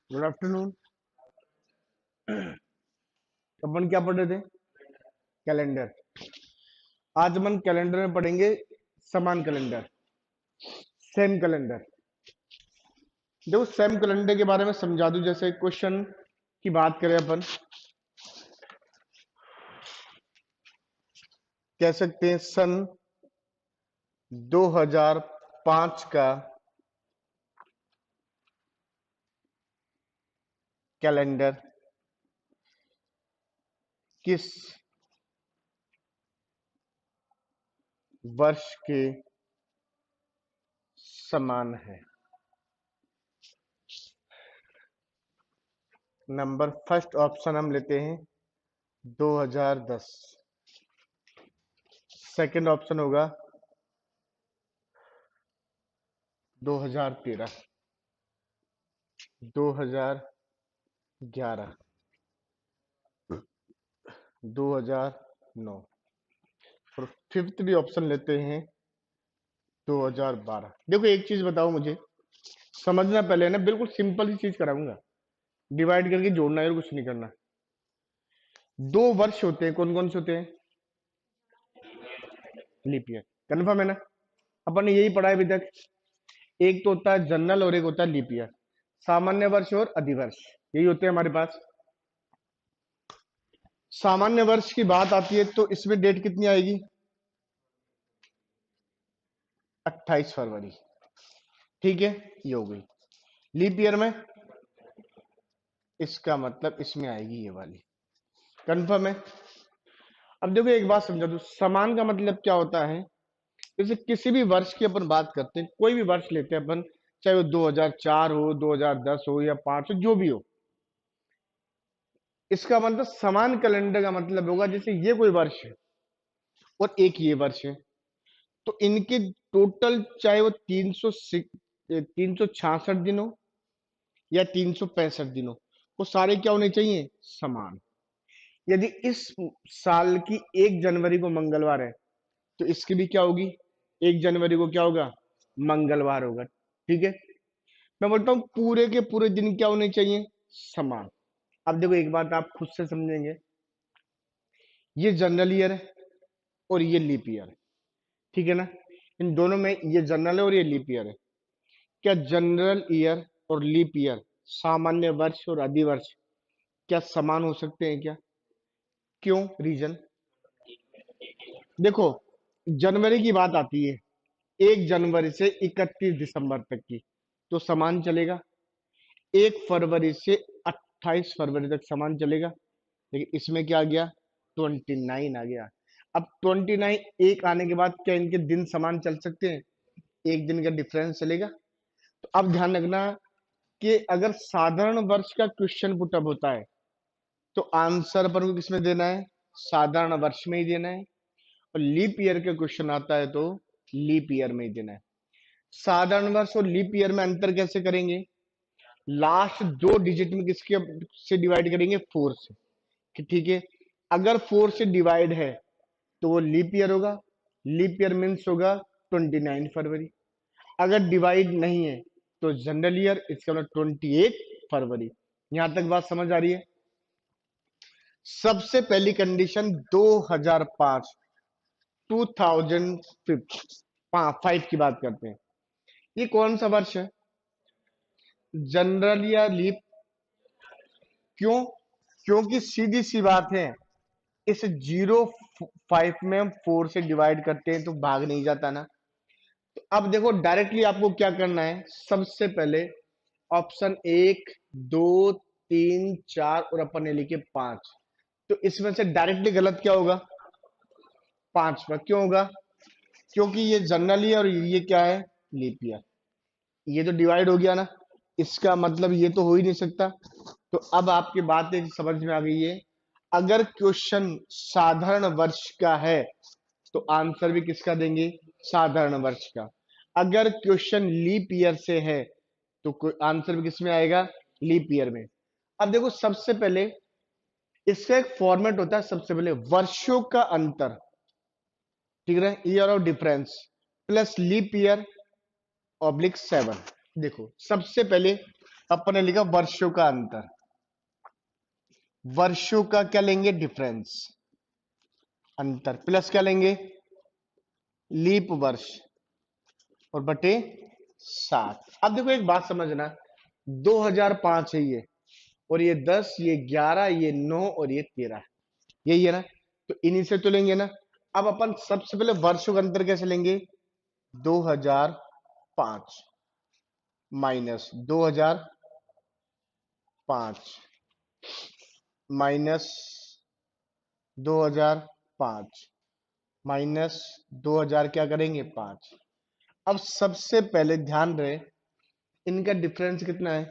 Good afternoon. अपन क्या पढ़ रहे थे? कैलेंडर। आज अपन कैलेंडर में पढ़ेंगे समान कैलेंडर, सेम कैलेंडर। देखो, सेम कैलेंडर के बारे में समझा दूं। जैसे क्वेश्चन की बात करें, अपन कह सकते हैं सन 2005 का कैलेंडर किस वर्ष के समान है? नंबर फर्स्ट ऑप्शन हम लेते हैं 2010। सेकंड ऑप्शन होगा 2013, 2011, 2009 और फिफ्थ भी ऑप्शन लेते हैं 2012। देखो, एक चीज बताओ मुझे, समझना पहले है ना, बिल्कुल सिंपल ही चीज कराऊंगा। डिवाइड करके जोड़ना है और कुछ नहीं करना। दो वर्ष होते हैं, कौन कौन से होते हैं? Leap year. कन्फर्म है ना? अपन ने यही पढ़ा है अभी तक। एक तो होता है जनरल और एक होता है लीप ईयर। सामान्य वर्ष और अधिवर्ष, यही होते हैं हमारे पास। सामान्य वर्ष की बात आती है तो इसमें डेट कितनी आएगी? 28 फरवरी। ठीक है, ये हो गई। लीप ईयर में इसका मतलब इसमें आएगी ये वाली। कंफर्म है? अब देखो, एक बात समझा दो, समान का मतलब क्या होता है। जैसे किसी भी वर्ष की अपन बात करते हैं, कोई भी वर्ष लेते हैं अपन, चाहे वो 2004 हो, 2010 हो या 5 हो, जो भी हो, इसका मतलब समान कैलेंडर का मतलब होगा जैसे ये कोई वर्ष है और एक ये वर्ष है, तो इनके टोटल चाहे वो 366 दिन हो या 365 दिन हो, वो सारे क्या होने चाहिए? समान। यदि इस साल की 1 जनवरी को मंगलवार है तो इसकी भी क्या होगी? 1 जनवरी को क्या होगा? मंगलवार होगा। ठीक है, मैं बोलता हूं पूरे के पूरे दिन क्या होने चाहिए? समान। अब देखो, एक बात आप खुद से समझेंगे, ये जनरल ईयर है और ये लीप ईयर है। ठीक है ना? इन दोनों में ये जनरल है और ये लीप ईयर है। क्या जनरल ईयर और लीप ईयर, सामान्य वर्ष और अधिवर्ष, क्या समान हो सकते हैं क्या? क्यों? रीजन देखो, जनवरी की बात आती है 1 जनवरी से 31 दिसंबर तक की, तो समान चलेगा। 1 फरवरी से 28 फरवरी तक समान चलेगा। लेकिन इसमें क्या आ गया? 29 आ गया। अब 29 एक आने के बाद क्या इनके दिन समान चल सकते हैं? एक दिन का डिफरेंस चलेगा। तो अब ध्यान रखना कि अगर साधारण वर्ष का क्वेश्चन पुटअप होता है तो आंसर अपन को किसमें देना है? साधारण वर्ष में ही देना है। और लीप ईयर का क्वेश्चन आता है तो लीप ईयर में ही देना है। साधारण वर्ष और लीप ईयर में अंतर कैसे करेंगे? लास्ट 2 डिजिट में किसके से डिवाइड करेंगे? 4 से। कि ठीक है, अगर 4 से डिवाइड है तो वो लीप ईयर होगा। लीप ईयर मीन्स होगा 29 फरवरी। अगर डिवाइड नहीं है तो जनरल ईयर, इसका मतलब 28 फरवरी। यहां तक बात समझ आ रही है? सबसे पहली कंडीशन 2005, 2005 की बात करते हैं। ये कौन सा वर्ष है? जनरल या लीप? क्यों? क्योंकि सीधी सी बात है, इस 05 में हम 4 से डिवाइड करते हैं तो भाग नहीं जाता ना। तो अब देखो, डायरेक्टली आपको क्या करना है? सबसे पहले ऑप्शन 1, 2, 3, 4 और अपन ने लिखे 5, तो इसमें से डायरेक्टली गलत क्या होगा? 5 क्यों होगा? क्योंकि ये जनरल ईयर और ये क्या है? Leap year. ये तो डिवाइड हो गया ना, इसका मतलब ये तो हो ही नहीं सकता। तो अब आपकी बात एक समझ में आ गई है। अगर क्वेश्चन साधारण वर्ष का है तो आंसर भी किसका देंगे? साधारण वर्ष का। अगर क्वेश्चन लीप ईयर से है तो आंसर भी किसमें आएगा? लीप ईयर में। अब देखो, सबसे पहले इसका एक फॉर्मेट होता है। सबसे पहले वर्षों का अंतर, ठीक है, year of difference plus leap year oblique 7। देखो, सबसे पहले अपन ने लिखा वर्षों का अंतर, वर्षों का क्या लेंगे डिफरेंस, अंतर, प्लस क्या लेंगे लीप वर्ष, और बटे 7। अब देखो एक बात समझना, 2005 है ये, और ये 10, ये 11, ये 9 और ये 13, यही है ना, तो इन्हीं से तो लेंगे ना। अब अपन सबसे पहले वर्षों का अंतर कैसे लेंगे, 2005 माइनस 2005 माइनस 2005 माइनस 2000 क्या करेंगे 5। अब सबसे पहले ध्यान रहे इनका डिफरेंस कितना है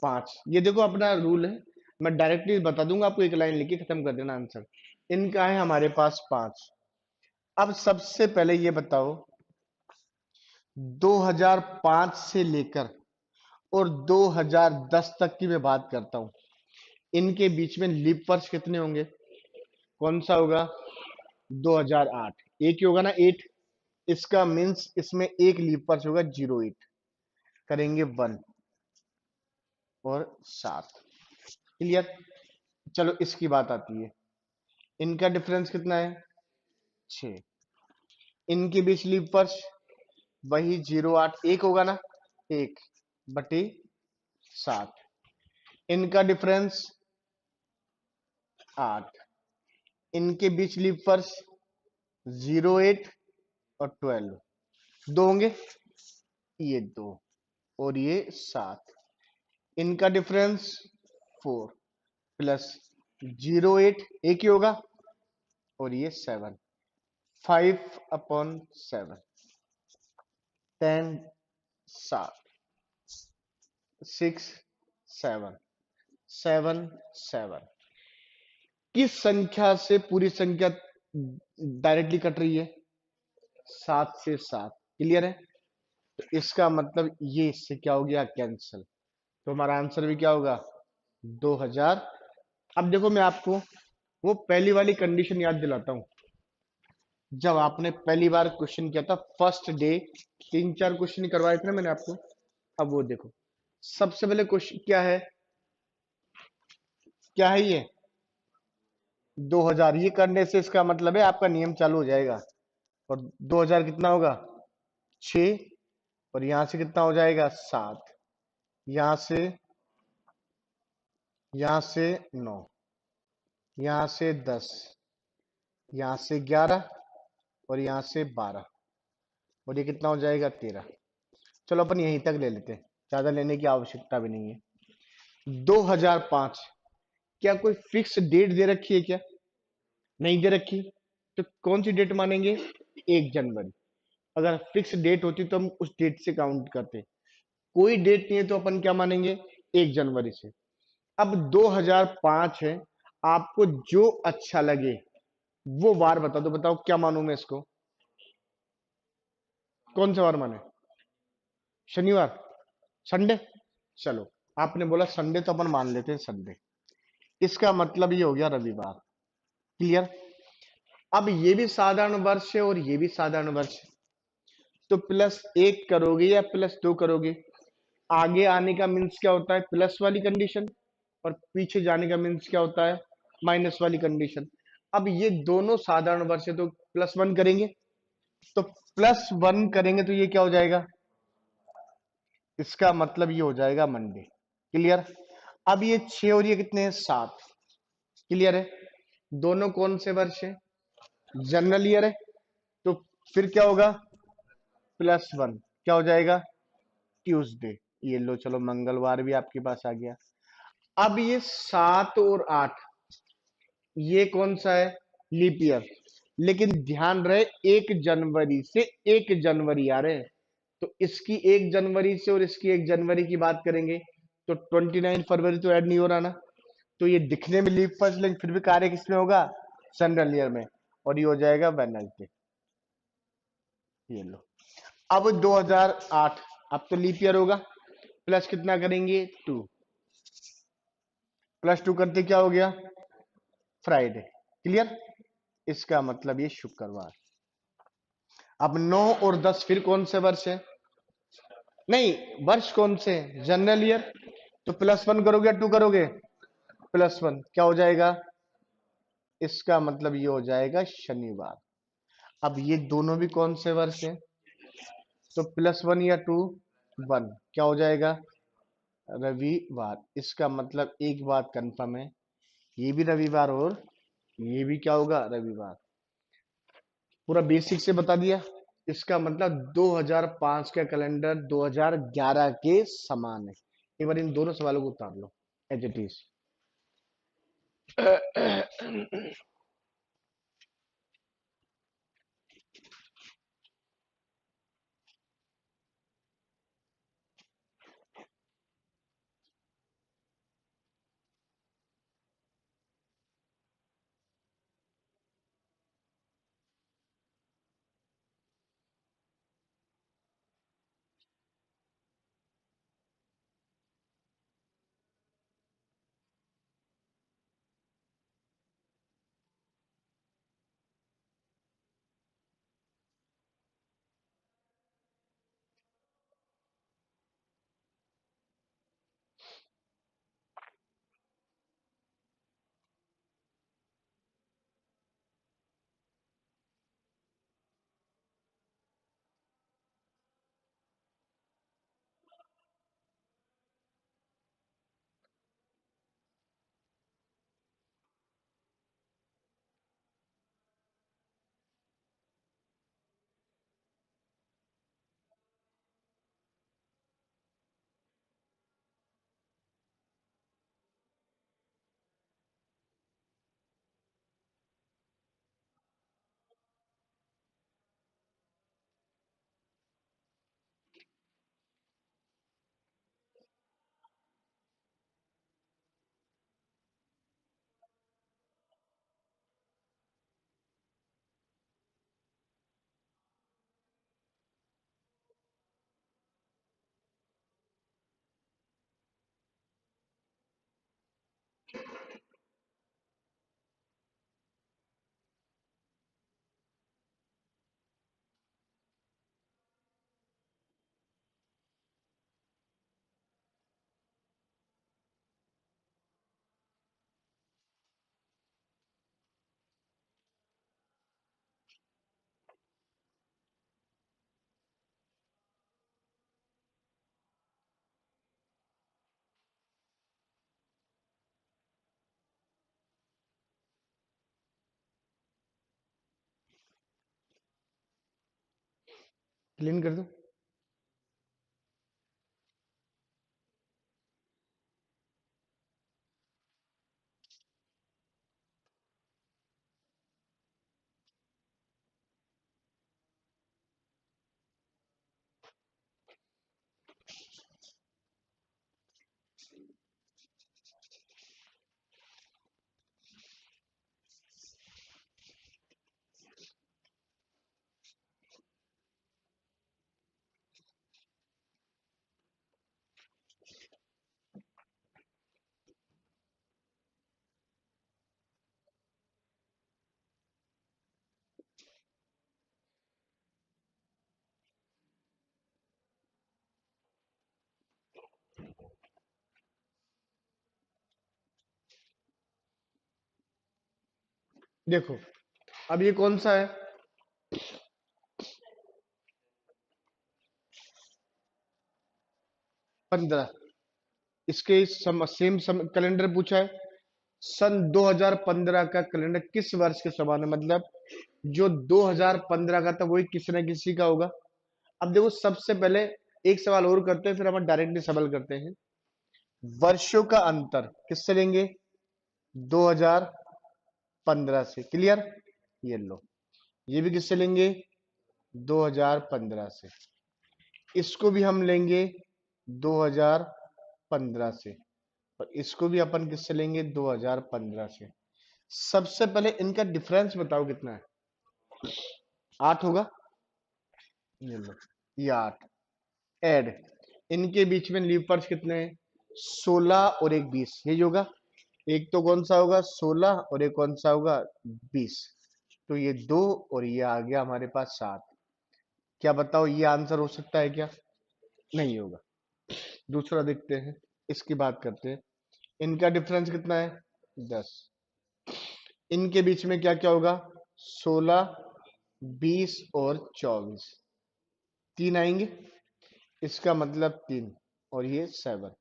5। ये देखो अपना रूल है, मैं डायरेक्टली बता दूंगा आपको, एक लाइन लिख के खत्म कर देना आंसर। इनका है हमारे पास 5। अब सबसे पहले ये बताओ 2005 से लेकर और 2010 तक की मैं बात करता हूं, इनके बीच में लीप वर्ष कितने होंगे, कौन सा होगा 2008, एक ही होगा ना 8, इसका मीन्स इसमें एक लीप वर्ष होगा 08, करेंगे 1 और 7, क्लियर। चलो इसकी बात आती है, इनका डिफरेंस कितना है 6, इनके बीच लीप वर्ष वही 08, एक होगा ना 1 बटे 7, इनका डिफरेंस 8, इनके बीच लीप वर्ष 08 और 12, दो होंगे, ये 2 और ये 7, इनका डिफरेंस 4 प्लस 08, एक ही होगा, और ये 7, 5/7, 10 7 6 7 7 7, किस संख्या से पूरी संख्या डायरेक्टली कट रही है 7 से 7, क्लियर है। तो इसका मतलब ये इससे क्या हो गया कैंसिल, तो हमारा आंसर भी क्या होगा 2000। अब देखो मैं आपको वो पहली वाली कंडीशन याद दिलाता हूं, जब आपने पहली बार क्वेश्चन किया था फर्स्ट डे, 3-4 क्वेश्चन करवाए थे ना मैंने आपको। अब वो देखो सबसे पहले क्वेश्चन क्या है, क्या है ये 2000, ये करने से इसका मतलब है आपका नियम चालू हो जाएगा, और 2000 कितना होगा 6, और यहां से कितना हो जाएगा 7, यहां से, यहां से 9, यहां से 10, यहां से 11, और यहां से 12, और ये कितना हो जाएगा 13। चलो अपन यहीं तक ले लेते हैं, ज्यादा लेने की आवश्यकता भी नहीं है। 2005, क्या कोई फिक्स डेट दे रखी है क्या, नहीं दे रखी, तो कौन सी डेट मानेंगे 1 जनवरी, अगर फिक्स डेट होती तो हम उस डेट से काउंट करते, कोई डेट नहीं है तो अपन क्या मानेंगे 1 जनवरी से। अब 2005 है, आपको जो अच्छा लगे वो वार बता दो, बताओ क्या मानूं मैं इसको, कौन सा वार माने, शनिवार, संडे, चलो आपने बोला संडे तो अपन मान लेते हैं संडे, इसका मतलब ये हो गया रविवार, क्लियर। अब ये भी साधारण वर्ष है और ये भी साधारण वर्ष है, तो +1 करोगे या +2 करोगे, आगे आने का मीन्स क्या होता है प्लस वाली कंडीशन, और पीछे जाने का मीन्स क्या होता है माइनस वाली कंडीशन। अब ये दोनों साधारण वर्ष है तो +1 करेंगे, तो +1 करेंगे तो ये क्या हो जाएगा, इसका मतलब ये हो जाएगा मंडे, क्लियर। अब ये 6 और ये कितने हैं 7, क्लियर है, दोनों कौन से वर्ष है जनरल ईयर है, तो फिर क्या होगा +1, क्या हो जाएगा ट्यूसडे, ये लो चलो मंगलवार भी आपके पास आ गया। अब ये 7 और 8, ये कौन सा है लीप ईयर, लेकिन ध्यान रहे 1 जनवरी से 1 जनवरी आ रहे हैं, तो इसकी 1 जनवरी से और इसकी 1 जनवरी की बात करेंगे तो 29 फरवरी तो ऐड नहीं हो रहा ना, तो ये दिखने में लीप फर्स्ट लेकिन फिर भी कार्य किसमें होगा जनरल ईयर में, और ये हो जाएगा वेडनेसडे, ये लो। अब 2008, अब तो लीप ईयर होगा, प्लस कितना करेंगे 2, +2 करते क्या हो गया फ्राइडे, क्लियर, इसका मतलब ये शुक्रवार। अब 9 और 10 फिर कौन से वर्ष है नहीं, वर्ष कौन से, जनरल ईयर। तो +1 करोगे या 2 करोगे? +1 क्या हो जाएगा? इसका मतलब ये हो जाएगा शनिवार। अब ये दोनों भी कौन से वर्ष हैं? तो +1 या 2, 1 क्या हो जाएगा? रविवार। इसका मतलब एक बात कंफर्म है, ये भी रविवार और ये भी क्या होगा? रविवार। पूरा बेसिक से बता दिया। इसका मतलब 2005 का कैलेंडर 2011 के समान है। एक बार इन दोनों सवालों को उतार लो एज इट इज। क्लीन कर दो। देखो, अब ये कौन सा है? 15। इसके सेम कैलेंडर पूछा है। सन 2015 का कैलेंडर किस वर्ष के समान है? मतलब जो 2015 का था वही किसी न किसी का होगा। अब देखो, सबसे पहले एक सवाल और करते हैं, फिर हम डायरेक्टली सवाल करते हैं। वर्षों का अंतर किससे लेंगे? 2015 से। क्लियर? ये लो, ये भी किससे लेंगे? 2015 से। इसको भी हम लेंगे 2015 से, और इसको भी अपन किससे लेंगे? 2015 से। सबसे पहले इनका डिफरेंस बताओ कितना है? 8 होगा। ये लो, ये 8 ऐड। इनके बीच में लीव पर्स कितने हैं? 16 और एक 20। यही होगा। एक तो कौन सा होगा? 16 और एक कौन सा होगा? 20। तो ये 2 और ये आ गया हमारे पास 7। क्या बताओ, ये आंसर हो सकता है क्या? नहीं होगा। दूसरा देखते हैं, इसकी बात करते हैं। इनका डिफरेंस कितना है? 10। इनके बीच में क्या क्या होगा? 16, 20 और 24, तीन आएंगे। इसका मतलब 3 और ये 7।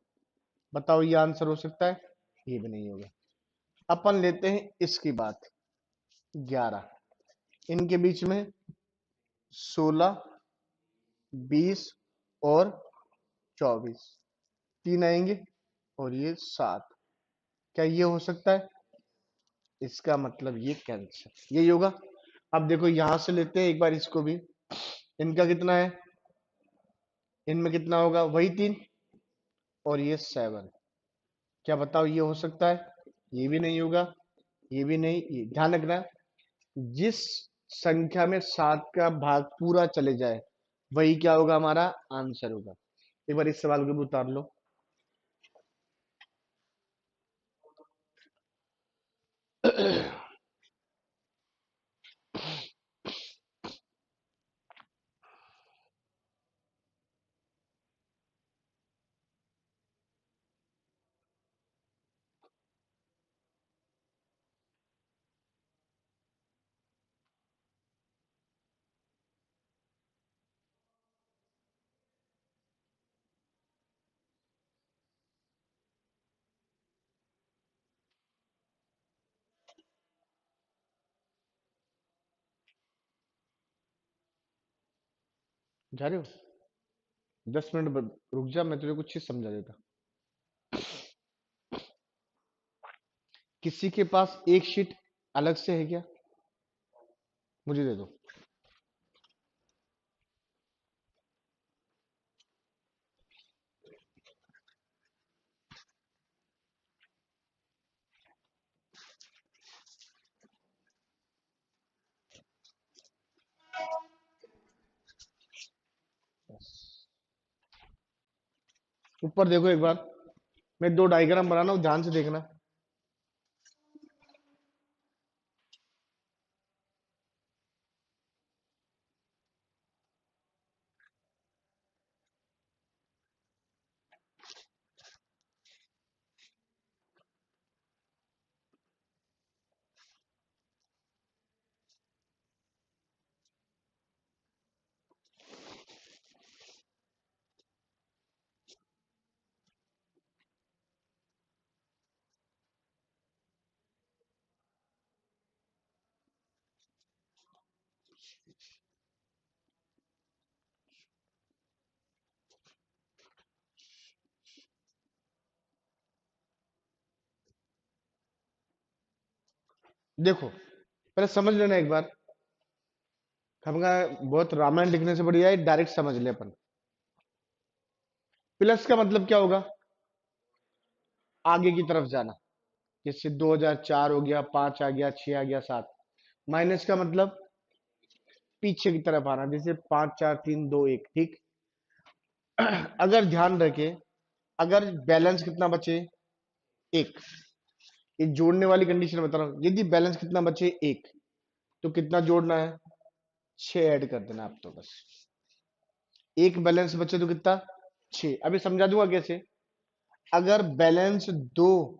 बताओ ये आंसर हो सकता है? ये भी नहीं होगा। अपन लेते हैं इसकी बात, 11। इनके बीच में 16, 20 और 24, तीन आएंगे और ये 7। क्या ये हो सकता है? इसका मतलब ये कैंसर, यही होगा। अब देखो यहां से लेते हैं एक बार इसको भी। इनका कितना है? इनमें कितना होगा? वही 3 और ये 7। क्या बताओ ये हो सकता है? ये भी नहीं होगा, ये भी नहीं। ये ध्यान रखना, जिस संख्या में 7 का भाग पूरा चले जाए वही क्या होगा? हमारा आंसर होगा। एक बार इस सवाल को भी उतार लो। जा रहे हो? 10 मिनट रुक जा, मैं तुझे कुछ चीज समझा देता। किसी के पास एक शीट अलग से है क्या? मुझे दे दो। ऊपर देखो एक बार, मैं दो डायग्राम बना रहा हूं, ध्यान से देखना। देखो पहले समझ लेना एक बार। हमका बहुत रामायण लिखने से बढ़िया है डायरेक्ट समझ ले अपन। प्लस का मतलब क्या होगा? आगे की तरफ जाना। जैसे 2004 हो गया, 5 आ गया, 6 आ गया, 7। माइनस का मतलब पीछे की तरफ आना, जैसे 5, 4, 3, 2, 1। ठीक। अगर ध्यान रखे, अगर बैलेंस कितना बचे? एक। ये जोड़ने वाली कंडीशन बता रहा हूं, यदि बैलेंस कितना बचे? एक। तो कितना जोड़ना है? 6 ऐड कर देना आप तो बस। एक बैलेंस बचे तो कितना? 6। अभी समझा दूंगा कैसे। अगर बैलेंस 2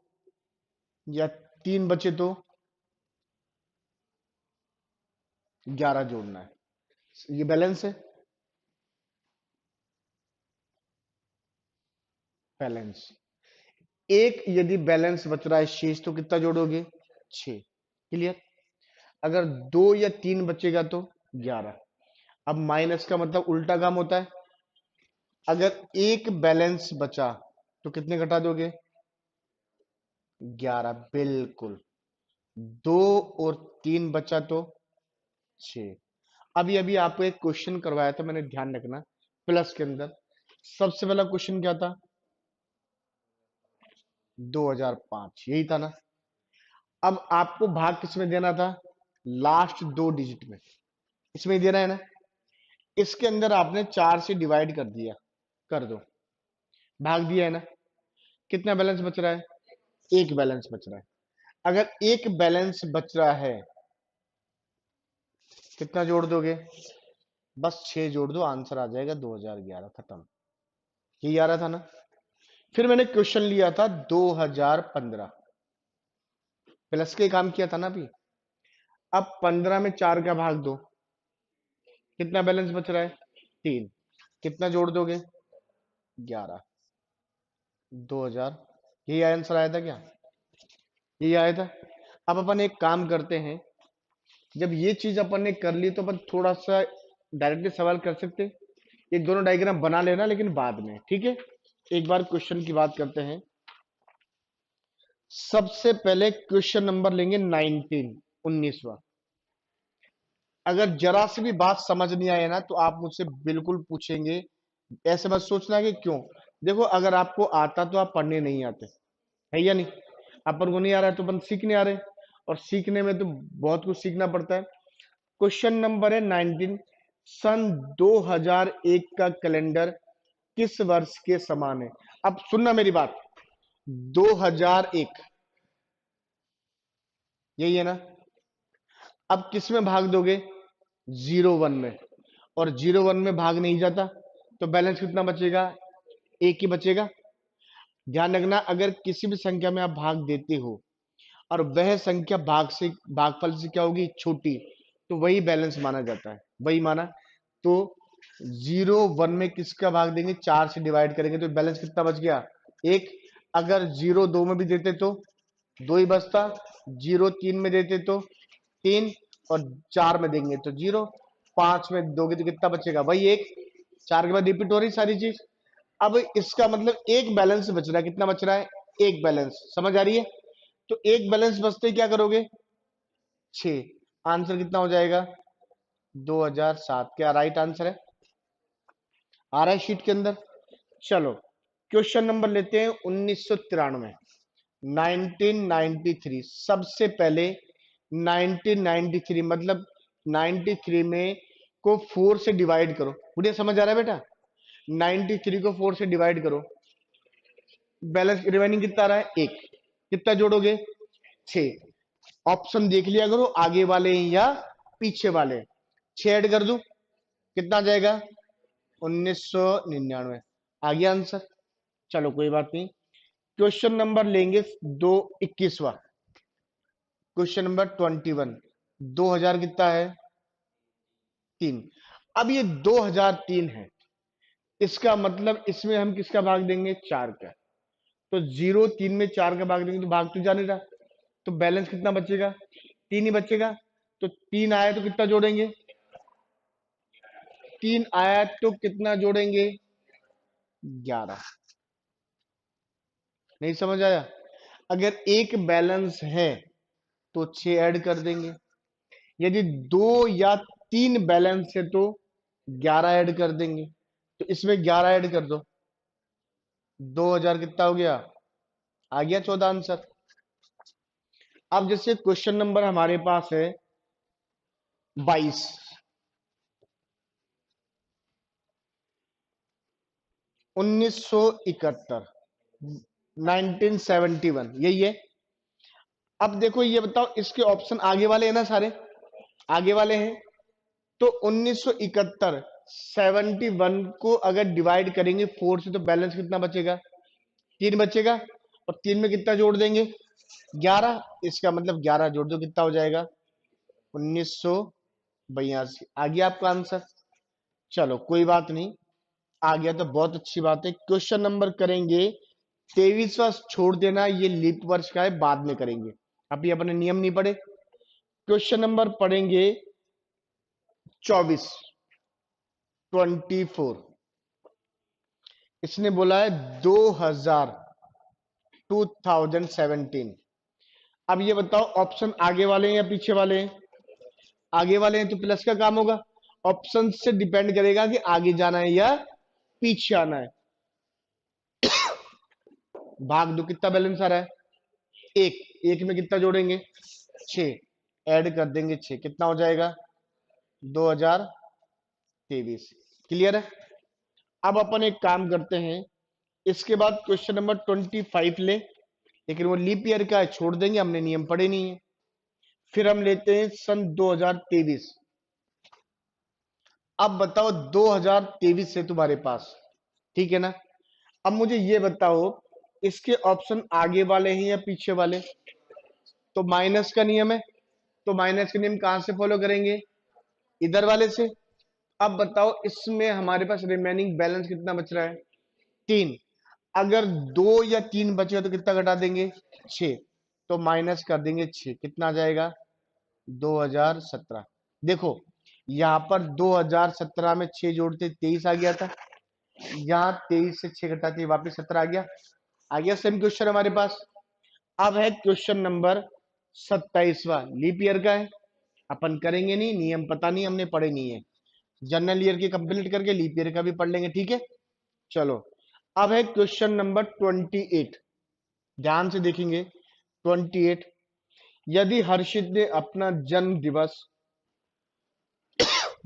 या 3 बचे तो 11 जोड़ना है। ये बैलेंस है। बैलेंस एक, यदि बैलेंस बच रहा है शेष तो कितना जोड़ोगे? 6। क्लियर? अगर 2 या 3 बचेगा तो 11। अब माइनस का मतलब उल्टा काम होता है। अगर एक बैलेंस बचा तो कितने घटा दोगे? 11। बिल्कुल। 2 और 3 बचा तो 6। अभी अभी आपको एक क्वेश्चन करवाया था मैंने, ध्यान रखना। प्लस के अंदर सबसे पहला क्वेश्चन क्या था? 2005, यही था ना? अब आपको भाग किस में देना था? लास्ट 2 डिजिट में। इसमें ही देना है ना? इसके अंदर आपने 4 से डिवाइड कर दिया, कर दो। भाग दिया है ना? कितना बैलेंस बच रहा है? एक बैलेंस बच रहा है। अगर एक बैलेंस बच रहा है, कितना जोड़ दोगे? बस 6 जोड़ दो, आंसर आ जाएगा 2011। खत्म। यही आ रहा था ना। फिर मैंने क्वेश्चन लिया था 2015, प्लस के काम किया था ना अभी। अब 15 में 4 का भाग दो, कितना बैलेंस बच रहा है? 3। कितना जोड़ दोगे? 11। 2000। यही आंसर आया था क्या? यही आया था। अब अपन एक काम करते हैं, जब ये चीज अपन ने कर ली तो अपन थोड़ा सा डायरेक्टली सवाल कर सकते हैं। ये दोनों डायग्राम बना लेना लेकिन बाद में, ठीक है। एक बार क्वेश्चन की बात करते हैं। सबसे पहले क्वेश्चन नंबर लेंगे 19, 19वां। अगर जरा से भी बात समझ नहीं आए ना तो आप मुझसे बिल्कुल पूछेंगे। ऐसे मत सोचना कि क्यों। देखो, अगर आपको आता तो आप पढ़ने नहीं आते, है या नहीं? अपन को नहीं आ रहा है तो अपन सीखने आ रहे हैं, और सीखने में तो बहुत कुछ सीखना पड़ता है। क्वेश्चन नंबर है 19। सन 2001 का कैलेंडर किस वर्ष के समान है? अब सुनना मेरी बात। 2001, यही है ना? अब किस में भाग दोगे? 01 में। और 01 में भाग नहीं जाता, तो बैलेंस कितना बचेगा? एक ही बचेगा। ध्यान रखना, अगर किसी भी संख्या में आप भाग देते हो और वह संख्या भागफल से क्या होगी? छोटी, तो वही बैलेंस माना जाता है, वही माना। तो 01 में किसका भाग देंगे? 4 से डिवाइड करेंगे, तो बैलेंस कितना बच गया? एक। अगर 02 में भी देते तो 2 ही बचता। 03 में देते तो 3, और 4 में देंगे तो 0। 5 में दोगे तो कितना बचेगा? वही एक। 4 के बाद रिपीट हो रही सारी चीज। अब इसका मतलब एक बैलेंस बच रहा है। कितना बच रहा है? एक बैलेंस। समझ आ रही है? तो एक बैलेंस बचते ही क्या करोगे? 6। आंसर कितना हो जाएगा? 2007। क्या राइट आंसर है? आ रहा है शीट के अंदर? चलो, क्वेश्चन नंबर लेते हैं 1993। 1993। सबसे पहले 1993 मतलब 93 में को 4 से डिवाइड करो। बढ़िया, समझ आ रहा है बेटा? 93 को 4 से डिवाइड करो, बैलेंस रिमेनिंग कितना आ रहा है? एक। कितना जोड़ोगे? 6। ऑप्शन देख लिया करो, आगे वाले या पीछे वाले। 6 ऐड कर दूं, कितना आ जाएगा? 1999। आ गया आंसर। चलो कोई बात नहीं। क्वेश्चन नंबर लेंगे दो 21वां। Question number 21। 2000 कितना है? 3। अब ये 2003 है, इसका मतलब इसमें हम किसका भाग देंगे? 4 का। तो 03 में 4 का भाग देंगे तो भाग तो जाने रहा, तो बैलेंस कितना बचेगा? 3 ही बचेगा। तो 3 आया तो कितना जोड़ेंगे? 3 आया तो कितना जोड़ेंगे? 11। नहीं समझ आया? अगर एक बैलेंस है तो 6 ऐड कर देंगे। यदि 2 या 3 बैलेंस है तो 11 ऐड कर देंगे। तो इसमें 11 ऐड कर दो, 2000 कितना हो गया? आ गया 14 आंसर। अब जैसे क्वेश्चन नंबर हमारे पास है 22। 1971, 1971, यही है। अब देखो ये बताओ, इसके ऑप्शन आगे वाले हैं ना सारे? आगे वाले हैं। तो 1971 71 को अगर डिवाइड करेंगे 4 से तो बैलेंस कितना बचेगा? 3 बचेगा। और 3 में कितना जोड़ देंगे? 11। इसका मतलब 11 जोड़ दो, कितना हो जाएगा? 1982। आ गया आपका आंसर। चलो कोई बात नहीं, आ गया तो बहुत अच्छी बात है। क्वेश्चन नंबर करेंगे 23वां। छोड़ देना, ये लीप वर्ष का है, बाद में करेंगे, अभी अपने नियम नहीं पढ़े। क्वेश्चन नंबर पढ़ेंगे 24, 24। इसने बोला है 2000, 2017। अब ये बताओ, ऑप्शन आगे वाले हैं या पीछे वाले हैं? आगे वाले हैं तो प्लस का काम होगा। ऑप्शन से डिपेंड करेगा कि आगे जाना है या पीछे आना है। भाग दो, कितना बैलेंस आ रहा है? एक। एक में कितना जोड़ेंगे? 6। ऐड कर देंगे 6, कितना हो जाएगा? 2023। क्लियर है? अब अपन एक काम करते हैं, इसके बाद क्वेश्चन नंबर 25 ले, लेकिन वो लीप ईयर का है, छोड़ देंगे, हमने नियम पढ़े नहीं है। फिर हम लेते हैं सन 2023। अब बताओ 2023 से तुम्हारे पास, ठीक है ना? अब मुझे ये बताओ, इसके ऑप्शन आगे वाले हैं या पीछे वाले? तो माइनस का नियम है, तो माइनस का नियम कहां से फॉलो करेंगे? इधर वाले से। अब बताओ इसमें हमारे पास रिमेनिंग बैलेंस कितना बच रहा है? 3। अगर 2 या 3 बचेगा तो कितना घटा देंगे? 6। तो माइनस कर देंगे 6, कितना आ जाएगा? 2017। देखो यहाँ पर 2017 में 6 जोड़ते 23 आ गया था, यहाँ 23 से 6 घटाते वापस 17 आ गया। आ गया सेम क्वेश्चन हमारे पास। अब है क्वेश्चन नंबर 27वां, लीप ईयर का है। अपन करेंगे नहीं, नियम पता नहीं, हमने पढ़े नहीं है। जनरल ईयर की कंप्लीट करके लीप ईयर का भी पढ़ लेंगे, ठीक है। चलो, अब है क्वेश्चन नंबर 28। ध्यान से देखेंगे 28। यदि हर्षित ने अपना जन्म दिवस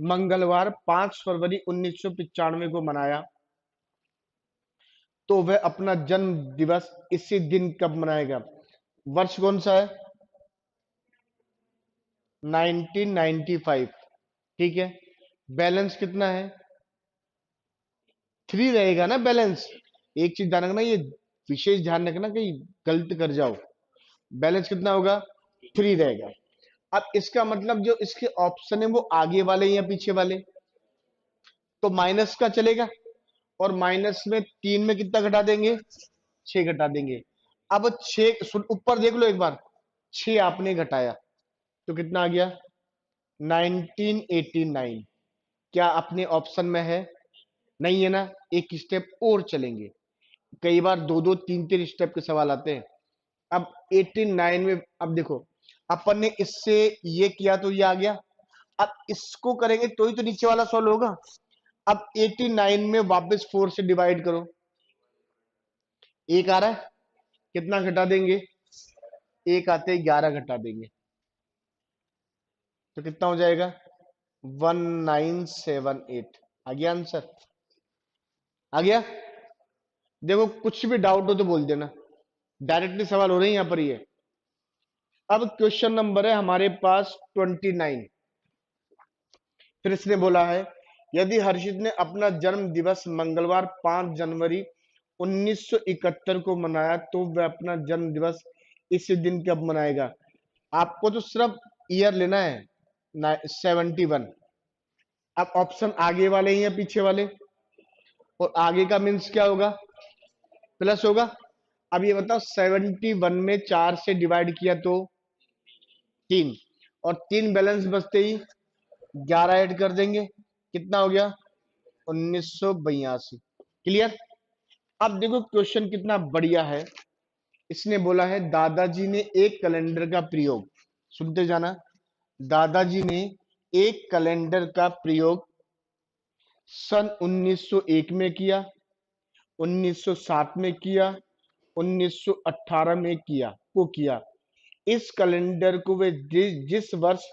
मंगलवार 5 फरवरी 1995 को मनाया, तो वह अपना जन्म दिवस इसी दिन कब मनाएगा? वर्ष कौन सा है? 1995। ठीक है। बैलेंस कितना है? 3 रहेगा ना बैलेंस। एक चीज ध्यान रखना, ये विशेष ध्यान रखना कहीं गलत कर जाओ। बैलेंस कितना होगा? 3 रहेगा। अब इसका मतलब जो इसके ऑप्शन है वो आगे वाले या पीछे वाले? तो माइनस का चलेगा, और माइनस में 3 में कितना घटा देंगे? 6 घटा देंगे। अब 6 ऊपर देख लो एक बार, 6 आपने घटाया तो कितना आ गया? 1989। क्या अपने ऑप्शन में है? नहीं है ना। एक स्टेप और चलेंगे, कई बार दो दो तीन तीन स्टेप के सवाल आते हैं। अब 89 में, अब देखो अपन ने इससे ये किया तो ये आ गया, अब इसको करेंगे तो ही तो नीचे वाला सॉल्व होगा। अब 89 में वापस 4 से डिवाइड करो, एक आ रहा है, कितना घटा देंगे? एक आते ही 11 घटा देंगे, तो कितना हो जाएगा? 1978। आ गया आंसर? आ गया? देखो कुछ भी डाउट हो तो बोल देना, डायरेक्टली सवाल हो रहे हैं यहाँ पर ये। अब क्वेश्चन नंबर है हमारे पास 29। फिर इसने बोला है, यदि हर्षित ने अपना जन्म दिवस मंगलवार 5 जनवरी 1971 को मनाया, तो वह अपना जन्म दिवस इसी दिन कब मनाएगा? आपको तो सिर्फ ईयर लेना है, 71। अब ऑप्शन आगे वाले हैं या पीछे वाले? और आगे का मीन्स क्या होगा? प्लस होगा। अब ये बताओ 71 में 4 से डिवाइड किया तो 3, और 3 बैलेंस बचते ही 11 ऐड कर देंगे, कितना हो गया? 1982। क्लियर? अब देखो क्वेश्चन कितना बढ़िया है। इसने बोला है, दादाजी ने एक कैलेंडर का प्रयोग, सुनते जाना, दादाजी ने एक कैलेंडर का प्रयोग सन 1901 में किया, 1907 में किया, 1918 में किया। इस कैलेंडर को वे जिस वर्ष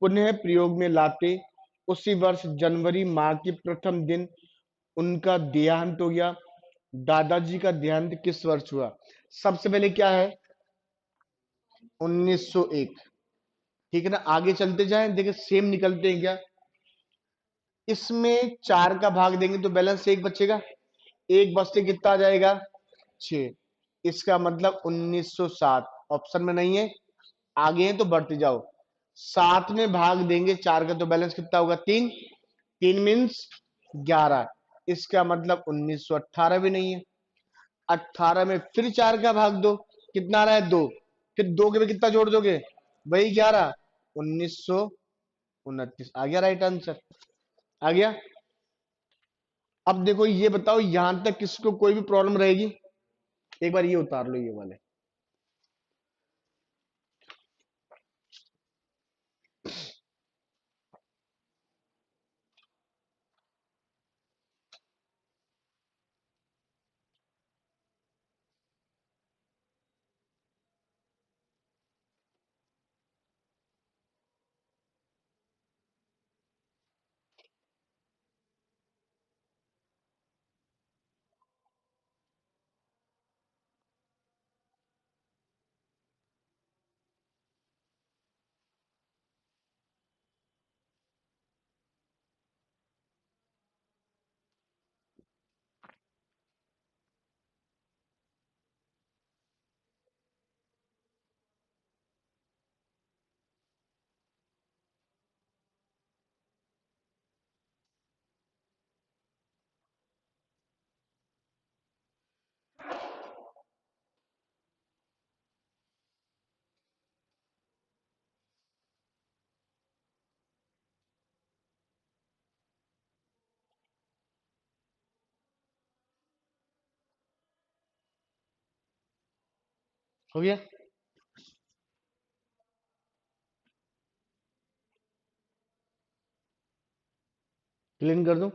पुनः प्रयोग में लाते, उसी वर्ष जनवरी माह के प्रथम दिन उनका देहांत हो गया। दादाजी का देहांत किस वर्ष हुआ? सबसे पहले क्या है? 1901। ठीक है ना। आगे चलते जाएं, देखिए सेम निकलते हैं क्या? इसमें 4 का भाग देंगे तो बैलेंस 1 बचेगा, एक बचते कितना आ जाएगा? 6। इसका मतलब 1907 ऑप्शन में नहीं है, आगे है तो बढ़ते जाओ। 7 में भाग देंगे 4 का तो बैलेंस कितना होगा? 3। 3 मीन्स 11। इसका मतलब 1918 भी नहीं है। 18 में फिर 4 का भाग दो, कितना आ रहा है? 2। फिर 2 के भी कितना जोड़ दोगे? वही 11। 1929 आ गया राइट आंसर। आ गया? अब देखो ये बताओ, यहां तक किसको कोई भी प्रॉब्लम रहेगी? एक बार ये उतार लो, ये वाले। हो गया? क्लीन कर दूं?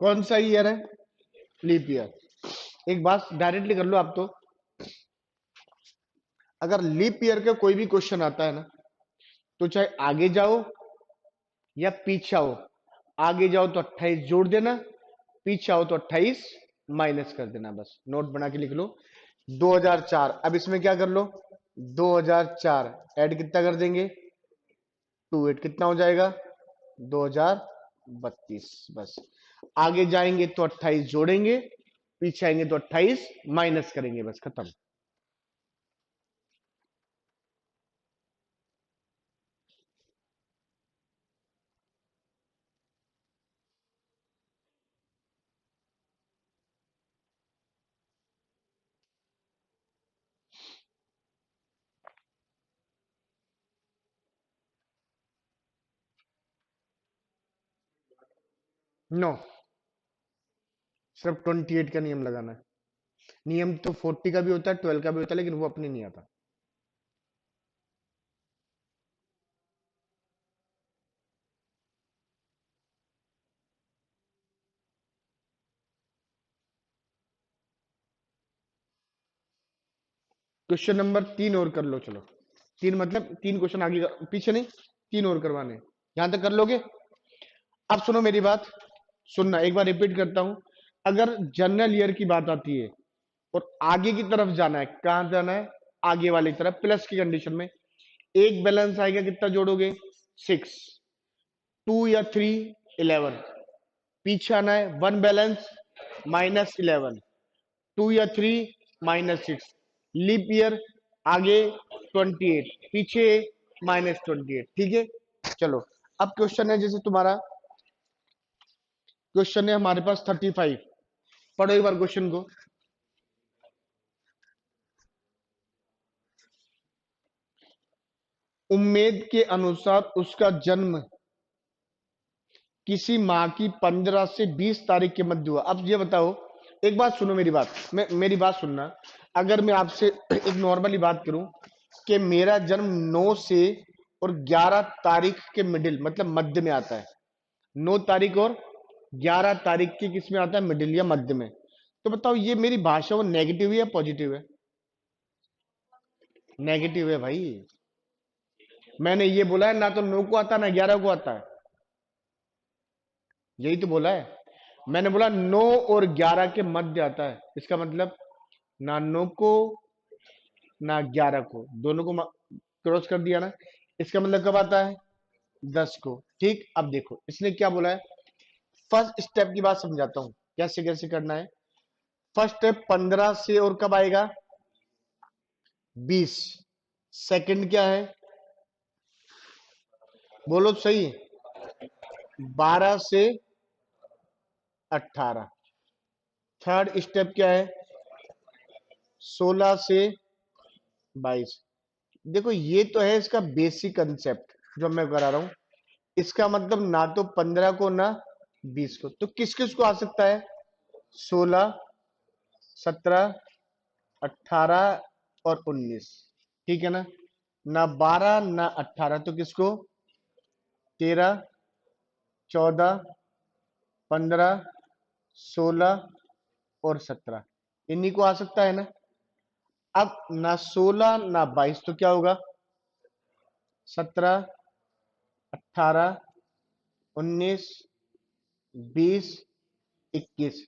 कौन सा ईयर है? Leap year. एक बात डायरेक्टली कर लो आप तो, अगर लीप ईयर का कोई भी क्वेश्चन आता है ना, तो चाहे आगे जाओ या पीछे आओ, आगे जाओ तो 28 जोड़ देना, पीछे आओ तो 28 माइनस कर देना, बस नोट बना के लिख लो। 2004, अब इसमें क्या कर लो, 2004 ऐड कितना कर देंगे, 28 कितना हो जाएगा, 2032, बस। आगे जाएंगे तो 28 जोड़ेंगे, पीछे आएंगे तो 28 माइनस करेंगे, बस खत्म। नो, सिर्फ 28 का नियम लगाना है। नियम तो 40 का भी होता है, 12 का भी होता है, लेकिन वो अपने नहीं आता। क्वेश्चन नंबर 3 और कर लो, चलो। 3 मतलब 3 क्वेश्चन आगे पीछे नहीं, 3 और करवाने हैं। यहां तक कर लोगे? अब सुनो मेरी बात, सुनना, एक बार रिपीट करता हूं। अगर जनरल ईयर की बात आती है और आगे की तरफ जाना है, कहां जाना है, आगे वाली तरफ, प्लस की कंडीशन में, एक बैलेंस आएगा, कितना जोड़ोगे, 6, 2 या 3, 11, पीछे आना है, 1 बैलेंस, -11, 2 या 3, -6, लीप ईयर, आगे 28, पीछे -28, ठीक है। चलो, अब क्वेश्चन है, जैसे तुम्हारा क्वेश्चन है हमारे पास 35, पढ़ो एक बार क्वेश्चन को। उम्मीद के अनुसार उसका जन्म किसी माह की 15 से 20 तारीख के मध्य हुआ। अब ये बताओ, एक बात सुनो मेरी बात, मेरी बात सुनना। अगर मैं आपसे एक नॉर्मली बात करूं कि मेरा जन्म 9 से और 11 तारीख के मिडिल, मतलब मध्य में आता है, 9 तारीख और 11 तारीख के किस में आता है, मिडिल या मध्य में, तो बताओ ये मेरी भाषा वो नेगेटिव है या पॉजिटिव है? नेगेटिव है भाई। मैंने ये बोला है, ना तो 9 को आता, ना 11 को आता है, यही तो बोला है। मैंने बोला 9 और 11 के मध्य आता है, इसका मतलब ना 9 को ना 11 को, दोनों को क्रॉस कर दिया ना, इसका मतलब कब आता है, 10 को। ठीक, अब देखो इसने क्या बोला है, फर्स्ट स्टेप की बात समझाता हूं, कैसे कैसे करना है। फर्स्ट स्टेप 15 से, और कब आएगा, 20। सेकंड क्या है, बोलो तो सही, 12 से 18। थर्ड स्टेप क्या है, 16 से 22। देखो ये तो है इसका बेसिक कंसेप्ट जो मैं करा रहा हूं, इसका मतलब ना तो 15 को ना 20 को, तो किस किस को आ सकता है, 16, 17, 18 और 19, ठीक है ना। ना 12 ना 18, तो किसको, 13, 14, 15, 16 और 17, इन्हीं को आ सकता है ना। अब ना 16 ना 22, तो क्या होगा, 17, 18, 19, 20, 21।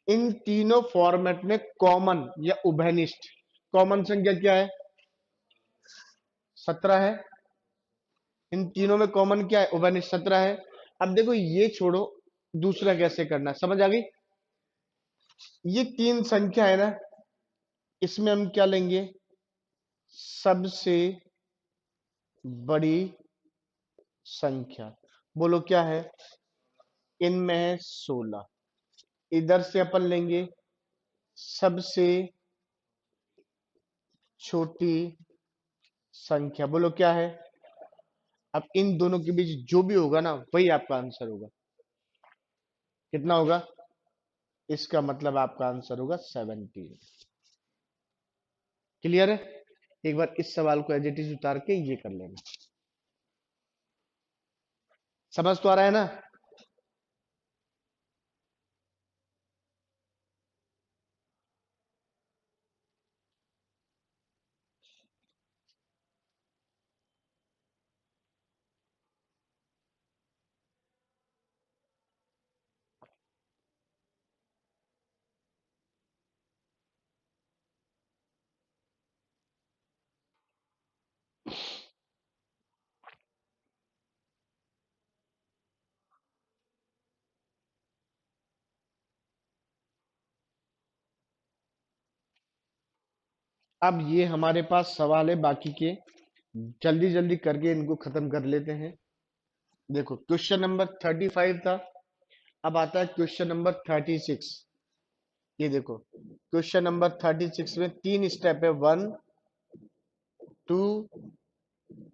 इन तीनों फॉर्मेट में कॉमन या उभयनिष्ठ कॉमन संख्या क्या है, 17 है। इन तीनों में कॉमन क्या है, उभयनिष्ठ 17 है। अब देखो ये छोड़ो, दूसरा कैसे करना है, समझ आ गई। ये तीन संख्या है ना, इसमें हम क्या लेंगे, सबसे बड़ी संख्या। बोलो क्या है, इनमें है 16। इधर से अपन लेंगे सबसे छोटी संख्या। बोलो क्या है। अब इन दोनों के बीच जो भी होगा ना, वही आपका आंसर होगा। कितना होगा, इसका मतलब आपका आंसर होगा 17। क्लियर है। एक बार इस सवाल को एज इट इज उतार के ये कर लेना। समझ तो आ रहा है ना। अब ये हमारे पास सवाल है बाकी के, जल्दी जल्दी करके इनको खत्म कर लेते हैं। देखो क्वेश्चन नंबर 35 था, अब आता है क्वेश्चन नंबर 36। ये देखो क्वेश्चन नंबर 36 में तीन स्टेप है, 1, 2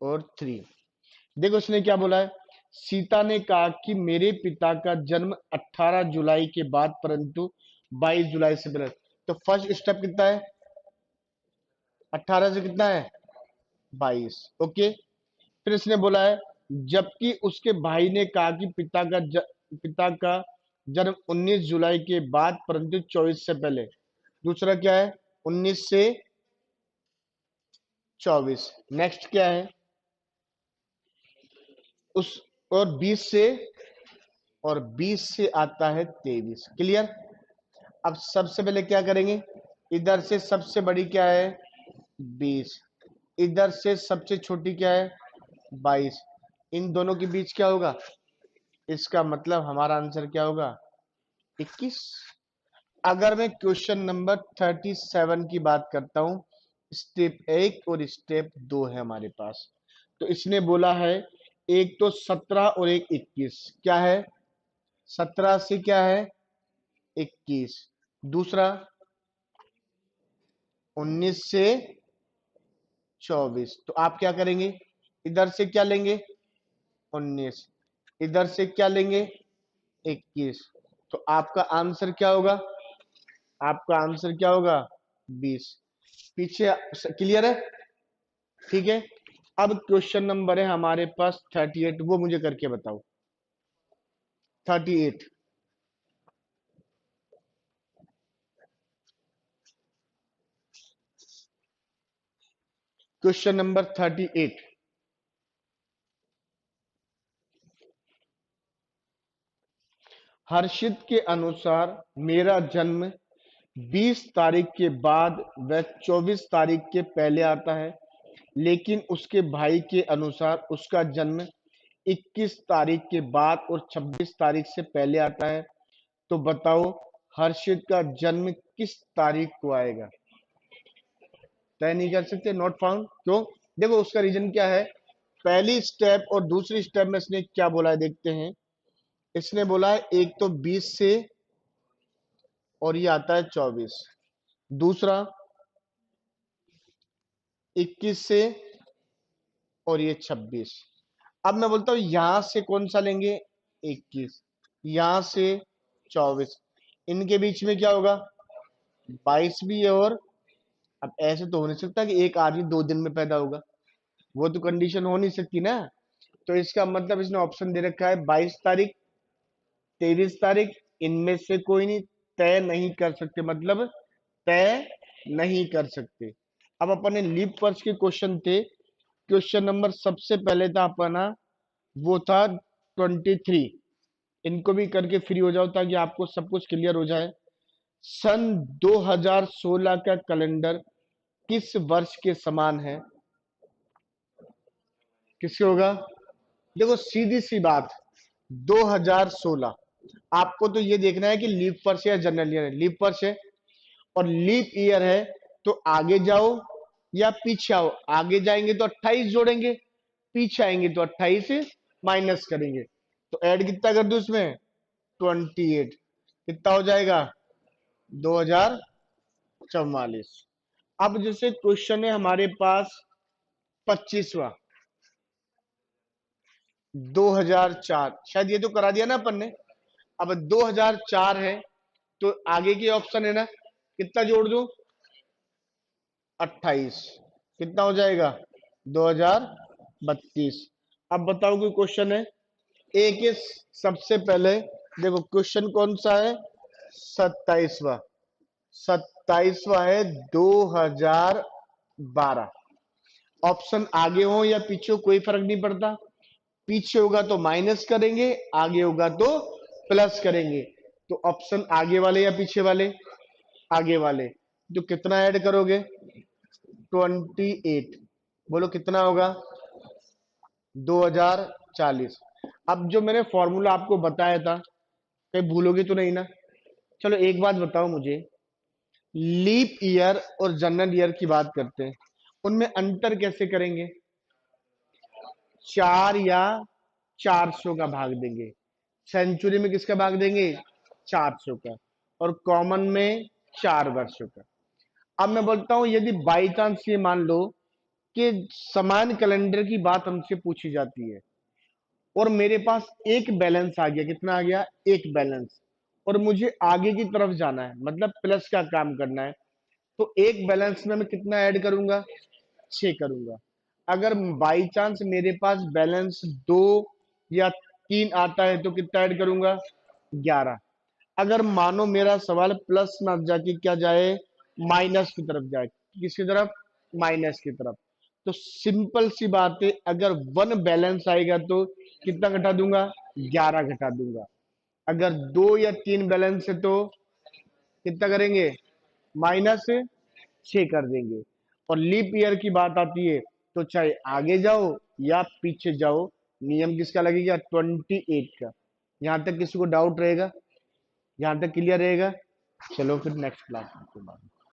और 3। देखो उसने क्या बोला है। सीता ने कहा कि मेरे पिता का जन्म 18 जुलाई के बाद, परंतु 22 जुलाई से पहले। तो फर्स्ट स्टेप कितना है, 18 से कितना है, 22। ओके। फिर इसने बोला है, जबकि उसके भाई ने कहा कि पिता का जन्म 19 जुलाई के बाद, परंतु 24 से पहले। दूसरा क्या है, 19 से 24। नेक्स्ट क्या है, उस और 20 से, और 20 से आता है 23। क्लियर। अब सबसे पहले क्या करेंगे, इधर से सबसे बड़ी क्या है, 20। इधर से सबसे छोटी क्या है, 22। इन दोनों के बीच क्या होगा, इसका मतलब हमारा आंसर क्या होगा, 21। अगर मैं क्वेश्चन नंबर 37 की बात करता हूं, स्टेप 1 और स्टेप 2 है हमारे पास। तो इसने बोला है, एक तो 17 और एक 21। क्या है, 17 से क्या है, 21। दूसरा 19 से 24। तो आप क्या करेंगे, इधर से क्या लेंगे, 19। इधर से क्या लेंगे, 21। तो आपका आंसर क्या होगा, आपका आंसर क्या होगा, 20। पीछे क्लियर है। ठीक है। अब क्वेश्चन नंबर है हमारे पास 38, वो मुझे करके बताओ। 38, क्वेश्चन नंबर 38। हर्षित के अनुसार मेरा जन्म 20 तारीख के बाद व 24 तारीख के पहले आता है, लेकिन उसके भाई के अनुसार उसका जन्म 21 तारीख के बाद और 26 तारीख से पहले आता है। तो बताओ हर्षित का जन्म किस तारीख को आएगा। तय नहीं कर सकते, नॉट फाउंड। क्यों, देखो उसका रीजन क्या है। पहली स्टेप और दूसरी स्टेप में इसने क्या बोला है, देखते हैं। इसने बोला है एक तो 20 से, और ये आता है 24। दूसरा 21 से, और ये 26। अब मैं बोलता हूं यहां से कौन सा लेंगे, 21। यहां से 24। इनके बीच में क्या होगा, 22 भी है। और अब ऐसे तो हो नहीं सकता कि एक आदमी 2 दिन में पैदा होगा, वो तो कंडीशन हो नहीं सकती ना। तो इसका मतलब इसने ऑप्शन दे रखा है 22 तारीख, 23 तारीख। इनमें से कोई नहीं, तय नहीं कर सकते, मतलब तय नहीं कर सकते। अब अपने लीप वर्ष के क्वेश्चन थे। क्वेश्चन नंबर सबसे पहले था अपना, वो था 23। इनको भी करके फ्री हो जाओ ताकि आपको सब कुछ क्लियर हो जाए। सन 2016 का कैलेंडर किस वर्ष के समान है, किसके होगा। देखो सीधी सी बात, 2016। आपको तो ये देखना है कि लीप वर्ष या जनरल ईयर है। लीप वर्ष है और लीप ईयर है तो आगे जाओ या पीछे आओ। आगे जाएंगे तो 28 जोड़ेंगे, पीछे आएंगे तो 28 माइनस करेंगे। तो ऐड कितना कर दो इसमें, 28, कितना हो जाएगा 2044। अब जैसे क्वेश्चन है हमारे पास 25वां, 2004, शायद ये तो करा दिया ना अपन ने। अब 2004 है तो आगे के ऑप्शन है ना, कितना जोड़ दूं, 28, कितना हो जाएगा 2032। अब बताओ कोई क्वेश्चन है, एक के सबसे पहले देखो क्वेश्चन कौन सा है, 27वां, 27वां है 2012। ऑप्शन आगे हो या पीछे हो कोई फर्क नहीं पड़ता, पीछे होगा तो माइनस करेंगे, आगे होगा तो प्लस करेंगे। तो ऑप्शन आगे वाले या पीछे वाले, आगे वाले। तो कितना ऐड करोगे, 28, बोलो कितना होगा 2040। अब जो मैंने फॉर्मूला आपको बताया था कहीं भूलोगे तो नहीं ना। चलो एक बात बताओ मुझे, लीप ईयर और जनरल ईयर की बात करते हैं, उनमें अंतर कैसे करेंगे, 4 या 400 का भाग देंगे। सेंचुरी में किसका भाग देंगे, 400 का, और कॉमन में 4 वर्षों का। अब मैं बोलता हूं यदि बाई चांस ये मान लो कि समान कैलेंडर की बात हमसे पूछी जाती है और मेरे पास एक बैलेंस आ गया, कितना आ गया, एक बैलेंस, और मुझे आगे की तरफ जाना है, मतलब प्लस का काम करना है, तो एक बैलेंस में मैं कितना ऐड करूंगा, 6 करूंगा। अगर बाई चांस मेरे पास बैलेंस 2 या 3 आता है तो कितना ऐड करूंगा, 11। अगर मानो मेरा सवाल प्लस ना जाके क्या जाए, माइनस की तरफ जाए, किसकी तरफ, माइनस की तरफ, तो सिंपल सी बात है, अगर वन बैलेंस आएगा तो कितना घटा दूंगा, 11 घटा दूंगा। अगर 2 या 3 बैलेंस है तो कितना करेंगे, -6 कर देंगे। और लीप ईयर की बात आती है तो चाहे आगे जाओ या पीछे जाओ, नियम किसका लगेगा, 28 का। यहां तक किसी को डाउट रहेगा, यहां तक क्लियर रहेगा। चलो फिर नेक्स्ट क्लास में बात